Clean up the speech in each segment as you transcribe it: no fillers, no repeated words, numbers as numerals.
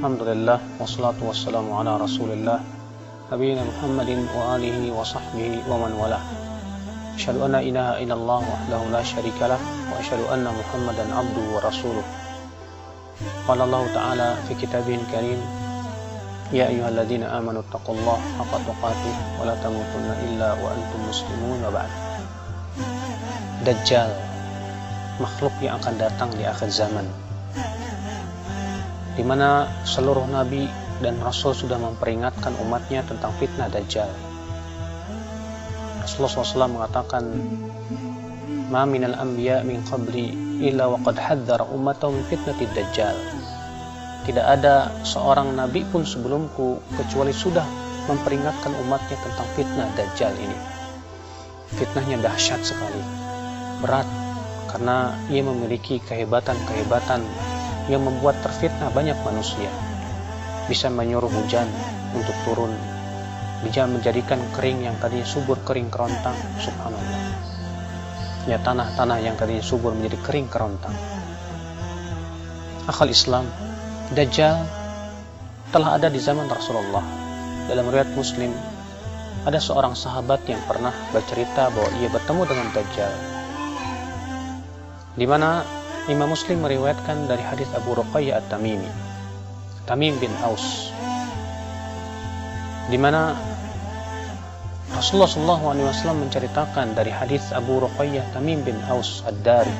Alhamdulillah wassalatu wassalamu ala Rasulillah nabiyina Muhammadin wa alihi wa sahbihi wa man walah. Asyhadu an la ilaha illallah wahdahu la syarikalah wa asyhadu anna Muhammadan abduhu wa rasuluh. Qala Allah Ta'ala fi kitabihil karim, ya ayyuhalladzina amanu taqullaha haqqa tuqatih wa la tamutunna illa wa antum muslimun wa ba'd. Dajjal, makhluk yang akan datang di akhir zaman, di mana seluruh nabi dan rasul sudah memperingatkan umatnya tentang fitnah Dajjal. Rasulullah SAW mengatakan, ma minal anbiya min qabli illa waqad hadzara ummatahu min fitnati Dajjal. Tidak ada seorang nabi pun sebelumku kecuali sudah memperingatkan umatnya tentang fitnah Dajjal ini. Fitnahnya dahsyat sekali, berat, karena ia memiliki kehebatan-kehebatan yang membuat terfitnah banyak manusia. Bisa menyuruh hujan untuk turun, bisa menjadikan kering yang tadinya subur kering kerontang. Subhanallah. Ya, tanah-tanah yang tadinya subur menjadi kering kerontang. Akhal Islam, Dajjal telah ada di zaman Rasulullah. Dalam riwayat Muslim, ada seorang sahabat yang pernah bercerita bahwa ia bertemu dengan Dajjal, di mana Imam Muslim meriwayatkan dari hadis Abu Ruqayyah At-Tamimi, Tamim bin Aus, di mana Rasulullah SAW menceritakan dari hadis Abu Ruqayyah Tamim bin Aus Ad-Dari.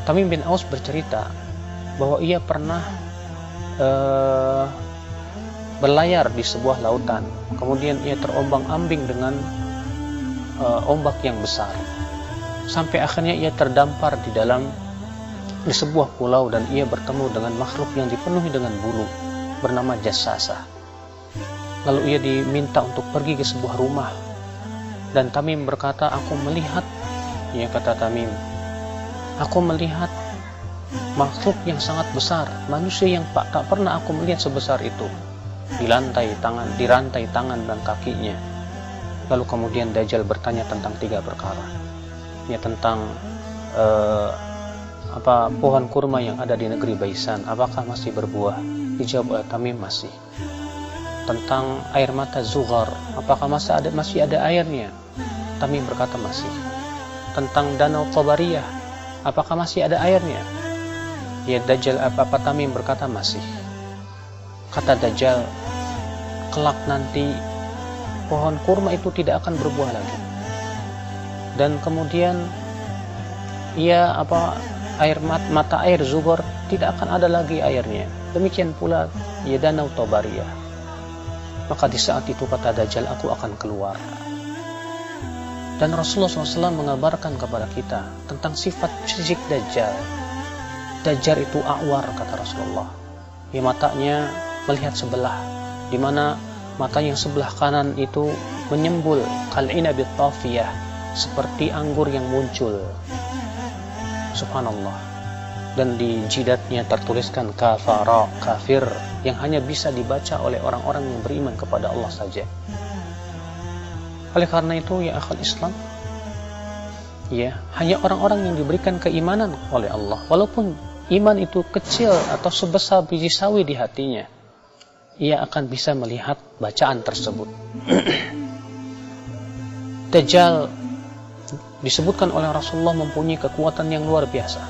Tamim bin Aus bercerita bahwa ia pernah berlayar di sebuah lautan, kemudian ia terombang-ambing dengan ombak yang besar, sampai akhirnya ia terdampar di sebuah pulau, dan ia bertemu dengan makhluk yang dipenuhi dengan bulu bernama Jassasah. Lalu ia diminta untuk pergi ke sebuah rumah, dan Tamim berkata, aku melihat, ia kata Tamim, aku melihat makhluk yang sangat besar, manusia yang tak pernah aku melihat sebesar itu, dirantai tangan dan kakinya. Lalu kemudian Dajjal bertanya tentang 3 perkara, ya, tentang pohon kurma yang ada di negeri Baisan, apakah masih berbuah? Dijawab oleh Tamim, masih. Tentang air mata Zughar, apakah masih ada airnya? Tamim berkata, masih. Tentang danau Tabariyah, apakah masih ada airnya? Ya, Dajjal Tamim berkata, masih. Kata Dajjal, kelak nanti pohon kurma itu tidak akan berbuah lagi, dan kemudian mata air Zughar tidak akan ada lagi airnya. Demikian pula ya danau Tabariyah. Maka di saat itu, kata Dajjal, aku akan keluar. Dan Rasulullah SAW mengabarkan kepada kita tentang sifat fisik Dajjal. Dajjal itu a'war, kata Rasulullah. Ya, matanya melihat sebelah, di mana mata yang sebelah kanan itu menyembul kal'inabit tafiyah, seperti anggur yang muncul. Subhanallah. Dan di jidatnya tertuliskan kafara, kafir, yang hanya bisa dibaca oleh orang-orang yang beriman kepada Allah saja. Oleh karena itu, ya akhal Islam, ya, hanya orang-orang yang diberikan keimanan oleh Allah, walaupun iman itu kecil atau sebesar biji sawi di hatinya, ia akan bisa melihat bacaan tersebut. Dajjal disebutkan oleh Rasulullah mempunyai kekuatan yang luar biasa,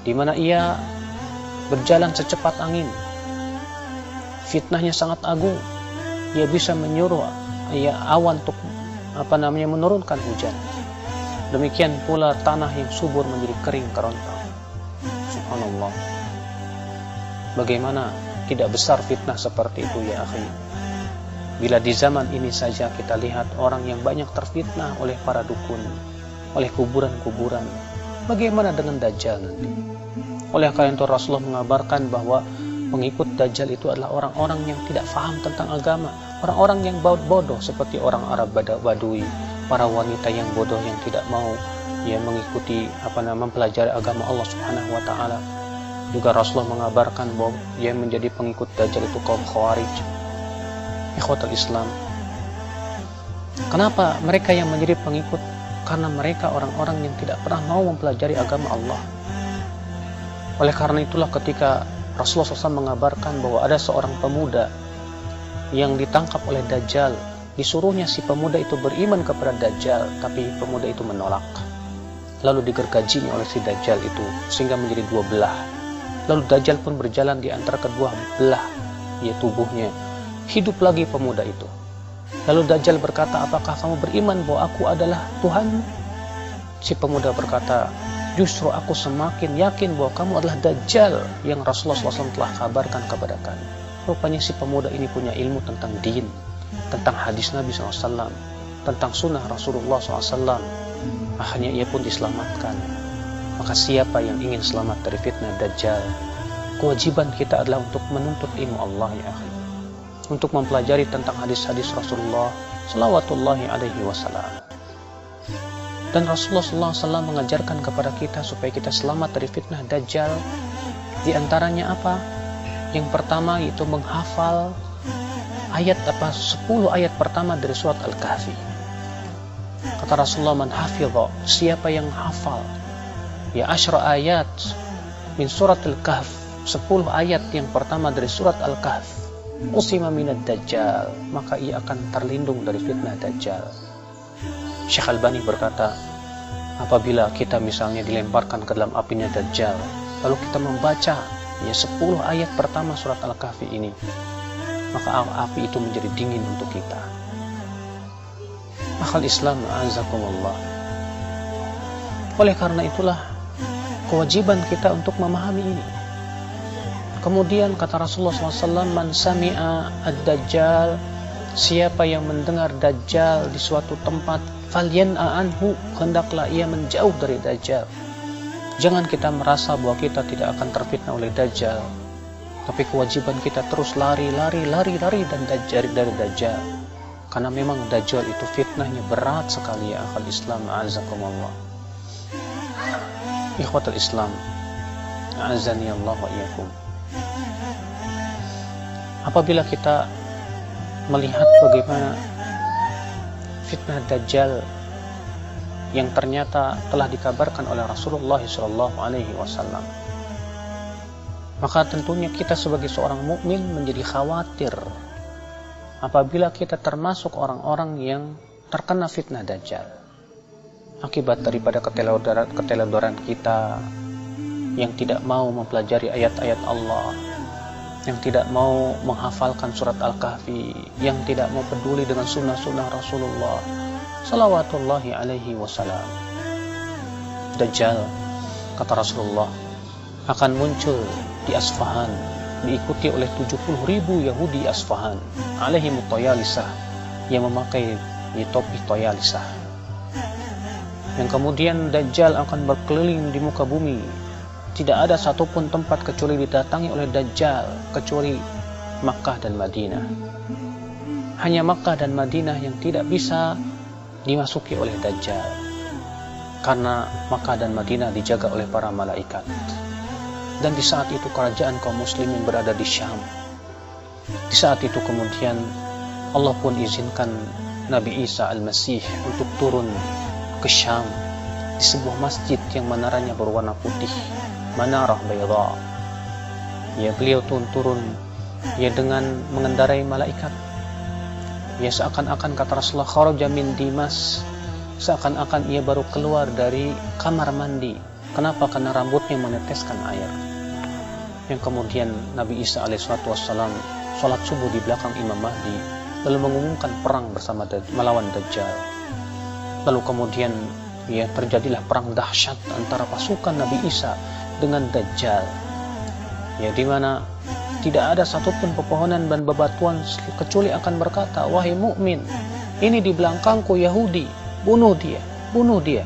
di mana ia berjalan secepat angin. Fitnahnya sangat agung. Ia bisa menyuruh awan untuk menurunkan hujan. Demikian pula tanah yang subur menjadi kering kerontang. Subhanallah. Bagaimana tidak besar fitnah seperti itu, ya akhi? Bila di zaman ini saja kita lihat orang yang banyak terfitnah oleh para dukun, oleh kuburan-kuburan, bagaimana dengan Dajjal nanti? Oleh karena itu Rasulullah mengabarkan bahwa pengikut Dajjal itu adalah orang-orang yang tidak faham tentang agama, orang-orang yang bodoh seperti orang Arab Badui, para wanita yang bodoh yang tidak mau mengikuti mempelajari agama Allah Subhanahu wa taala. Juga Rasulullah mengabarkan bahwa yang menjadi pengikut Dajjal itu kaum Khawarij. Ikhwatul Islam, kenapa mereka yang menjadi pengikut? Karena mereka orang-orang yang tidak pernah mau mempelajari agama Allah. Oleh karena itulah ketika Rasulullah SAW mengabarkan bahwa ada seorang pemuda yang ditangkap oleh Dajjal. Disuruhnya si pemuda itu beriman kepada Dajjal, tapi pemuda itu menolak. Lalu digergajinya oleh si Dajjal itu sehingga menjadi dua belah. Lalu Dajjal pun berjalan di antara kedua belah tubuhnya. Hidup lagi pemuda itu. Lalu Dajjal berkata, apakah kamu beriman bahwa aku adalah Tuhan? Si pemuda berkata, justru aku semakin yakin bahwa kamu adalah Dajjal yang Rasulullah SAW telah kabarkan kepada kami. Rupanya si pemuda ini punya ilmu tentang din, tentang hadis Nabi SAW, tentang sunnah Rasulullah SAW. Akhirnya ia pun diselamatkan. Maka siapa yang ingin selamat dari fitnah Dajjal, kewajiban kita adalah untuk menuntut ilmu Allah ya akhi, untuk mempelajari tentang hadis-hadis Rasulullah salawatullahi alaihi wasallam. Dan Rasulullah SAW mengajarkan kepada kita supaya kita selamat dari fitnah Dajjal. Di antaranya apa? Yang pertama yaitu menghafal 10 ayat pertama dari surat Al-Kahfi. Kata Rasulullah, man hafidha, siapa yang hafal ya 10 ayat min surat Al-Kahf, 10 ayat yang pertama dari surat Al-Kahf, usima minad Dajjal, maka ia akan terlindung dari fitnah Dajjal. Syekh Albani berkata, apabila kita misalnya dilemparkan ke dalam apinya Dajjal, lalu kita membaca 10 ayat pertama surat Al-Kahfi ini, maka api itu menjadi dingin untuk kita. Akhal Islam, a'azakumullah. Oleh karena itulah kewajiban kita untuk memahami ini. Kemudian kata Rasulullah SAW, man sami'a ad-Dajjal, siapa yang mendengar Dajjal di suatu tempat, falyan'a anhu, hendaklah ia menjauh dari Dajjal. Jangan kita merasa bahwa kita tidak akan terfitnah oleh Dajjal, tapi kewajiban kita terus lari dan dari Dajjal, karena memang Dajjal itu fitnahnya berat sekali ya akhal Islam, a'azakumullah. Ikhwatul Islam, a'azani Allah wa iyyakum. Apabila kita melihat bagaimana fitnah Dajjal yang ternyata telah dikabarkan oleh Rasulullah SAW, maka tentunya kita sebagai seorang mukmin menjadi khawatir apabila kita termasuk orang-orang yang terkena fitnah Dajjal akibat daripada keteledoran kita yang tidak mau mempelajari ayat-ayat Allah, yang tidak mau menghafalkan surat Al-Kahfi, yang tidak mau peduli dengan sunnah-sunnah Rasulullah salawatullahi alaihi wasallam. Dajjal, kata Rasulullah, akan muncul di Asfahan, diikuti oleh 70.000 Yahudi Asfahan alaihi mutayalisah, yang memakai topi toyalisah. Yang kemudian Dajjal akan berkeliling di muka bumi. Tidak ada satupun tempat kecuali didatangi oleh Dajjal, kecuali Makkah dan Madinah. Hanya Makkah dan Madinah yang tidak bisa dimasuki oleh Dajjal, karena Makkah dan Madinah dijaga oleh para malaikat. Dan di saat itu kerajaan kaum muslimin berada di Syam. Di saat itu kemudian Allah pun izinkan Nabi Isa Al-Masih untuk turun ke Syam di sebuah masjid yang menaranya berwarna putih, manarah bayda. Ya, beliau turun ya dengan mengendarai malaikat. Ya, seakan-akan kata Rasulullah, kharaja min Dimas, seakan-akan ia baru keluar dari kamar mandi. Kenapa? Karena rambutnya meneteskan air. Yang kemudian Nabi Isa alaihissalam sholat subuh di belakang Imam Mahdi, lalu mengumumkan perang bersama melawan Dajjal. Lalu kemudian ya terjadilah perang dahsyat antara pasukan Nabi Isa dengan Dajjal. Ya, di mana tidak ada satupun pepohonan dan bebatuan kecuali akan berkata, wahai mukmin, ini di belakangku Yahudi, bunuh dia, bunuh dia.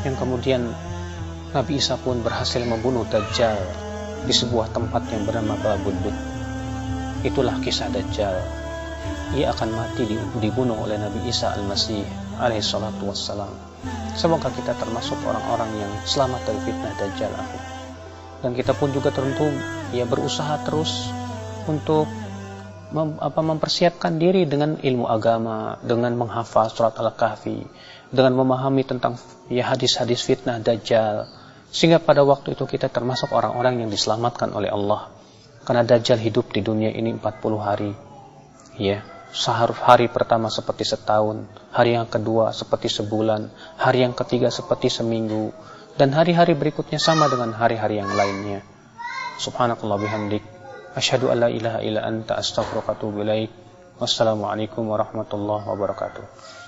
Yang kemudian Nabi Isa pun berhasil membunuh Dajjal di sebuah tempat yang bernama Babudbud. Itulah kisah Dajjal. Ia akan mati dibunuh oleh Nabi Isa Al-Masih alaihi salatu wassalam. Semoga kita termasuk orang-orang yang selamat dari fitnah Dajjal. Dan kita pun juga tentu ya berusaha terus untuk mempersiapkan diri dengan ilmu agama, dengan menghafal surat Al-Kahfi, dengan memahami tentang ya hadis-hadis fitnah Dajjal, Sehingga pada waktu itu kita termasuk orang-orang yang diselamatkan oleh Allah. Karena Dajjal hidup di dunia ini 40 hari. Ya, hari pertama seperti setahun, hari yang kedua seperti sebulan, hari yang ketiga seperti seminggu, dan hari-hari berikutnya sama dengan hari-hari yang lainnya. Subhanakallah bihamdik, asyhadu an la ilaha illa anta astaghfiruka wa atubu ilaik. Wassalamualaikum warahmatullahi wabarakatuh.